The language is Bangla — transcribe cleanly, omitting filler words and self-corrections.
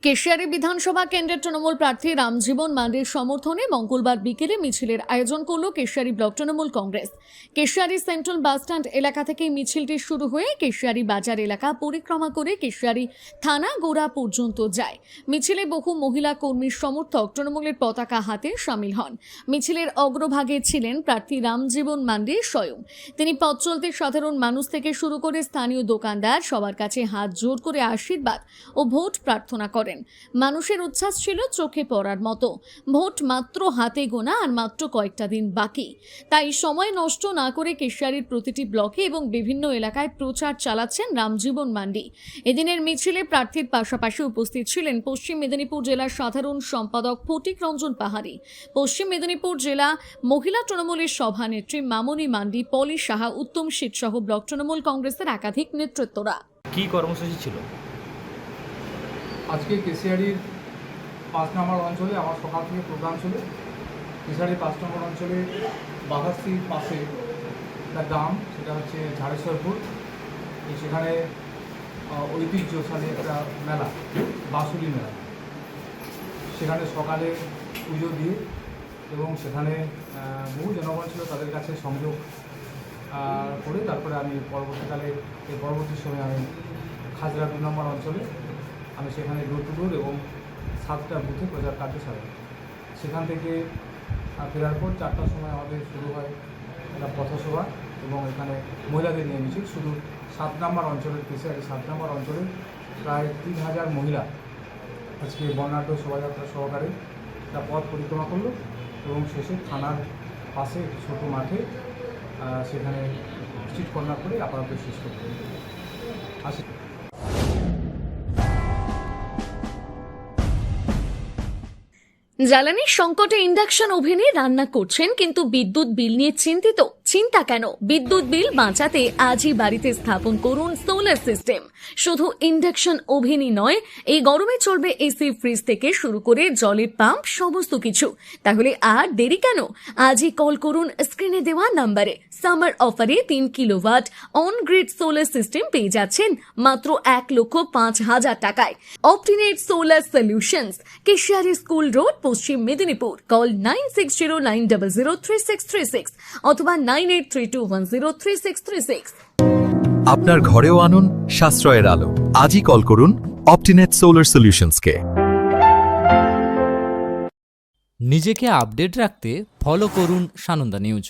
কেশিয়ারি বিধানসভা কেন্দ্রের তৃণমূল প্রার্থী রামজীবন মান্ডির সমর্থনে মঙ্গলবার বিকেলে মিছিলের আয়োজন করল Keshiary block Trinamool Congress. Keshiary central bus stand এলাকা থেকে মিছিলটি শুরু হয়ে কেশিয়ারি বাজার এলাকা পরিক্রমা করে কেশিয়ারি থানা গোড়া পর্যন্ত যায়। মিছিলে বহু মহিলা কর্মীর সমর্থক তৃণমূলের পতাকা হাতে সামিল হন। মিছিলের অগ্রভাগে ছিলেন প্রার্থী রামজীবন মান্ডি স্বয়ং। তিনি পথ চলতে সাধারণ মানুষ থেকে শুরু করে স্থানীয় দোকানদার সবার কাছে হাত জোড় করে আশীর্বাদ ও ভোট প্রার্থনা করেন। মানুষের উচ্ছ্বাস ছিল চোখে পড়ার মতো। ভোট মাত্র হাতে গোনা আর মাত্র কয়েকটা দিন বাকি, তাই সময় নষ্ট না করে কেশিয়ারির প্রতিটি ব্লকে এবং বিভিন্ন এলাকায় প্রচার চালাচ্ছেন রামজীবন মান্ডি। এদিনের মিছিলে প্রার্থীর পাশাপাশি উপস্থিত ছিলেন পশ্চিম মেদিনীপুর জেলার সাধারণ সম্পাদক ফটিক রঞ্জন পাহাড়ি, পশ্চিম মেদিনীপুর জেলা মহিলা তৃণমূলের সভানেত্রী মামনি মান্ডি, পলি সাহা, উত্তম শীত সহ ব্লক তৃণমূল কংগ্রেসের একাধিক নেতৃত্বরা। কি কর্মসূচি ছিল আজকে কেশিয়ারির 5 নম্বর অঞ্চলে আমার সকাল থেকে প্রোগ্রাম ছিল। কেশিয়ারির 5 নম্বর অঞ্চলে বাঘাশ্রীর পাশে একটা গ্রাম, সেটা হচ্ছে ঝাড়েশ্বরপুর। সেখানে ঐতিহ্যশালী একটা মেলা, বাঁশুলি মেলা, সেখানে সকালে পুজো দিয়ে এবং সেখানে বহু জনগণ ছিল, তাদের কাছে সংযোগ করে তারপরে আমি পরবর্তী সময়ে আমি খাজরা 2 নম্বর অঞ্চলে আমি সেখানে ডোর টু ডোর এবং 7টা বুথে প্রচার কার্য চালাই। সেখান থেকে ফেরার পর 4টার সময় আমাদের শুরু হয় একটা পথসভা এবং এখানে মহিলাদের নিয়ে মিছিল। শুধু 7 নম্বর অঞ্চলের কেশিয়ারি 7 নম্বর অঞ্চলে প্রায় 3000 মহিলা আজকে বর্ণাঢ্য শোভাযাত্রা সহকারে একটা পথ পরিক্রমা করলো এবং শেষে থানার পাশে একটি ছোটো মাঠে সেখানে স্ট্রিট কর্নার করে আপাতত শেষ করতে আসে। জ্বালানির সংকটে ইন্ডাকশন ওভেনে রান্না করছেন কিন্তু বিদ্যুৎ বিল নিয়ে চিন্তিত? চিন্তা কেন? বিদ্যুৎ বিল বাঁচাতে আজই বাড়িতে স্থাপন করুন সোলার সিস্টেম। শুধু ইন্ডাকশন ওভেনই নয়, এই গরমে চলবে এসি, ফ্রিজ থেকে শুরু করে জলের পাম্প, সমস্ত কিছু। তাহলে আর দেরি কেন? আজই কল করুন স্ক্রিনে দেওয়া নম্বরে। সামার অফারে 3 kilowatt on grid solar system পেয়ে যাচ্ছেন মাত্র 1,05,000 টাকায়। অপটিনেট solar solutions, Keshiary school road, পশ্চিম মেদিনীপুর। কল 9609003636 অথবা 9832103636। আপনার ঘরেও আনুন সাশ্রয়ের আলো। আজই কল করুন অপটিনেট সোলার সলিউশনসকে। নিজেকে আপডেট রাখতে ফলো করুন সানন্দা নিউজ।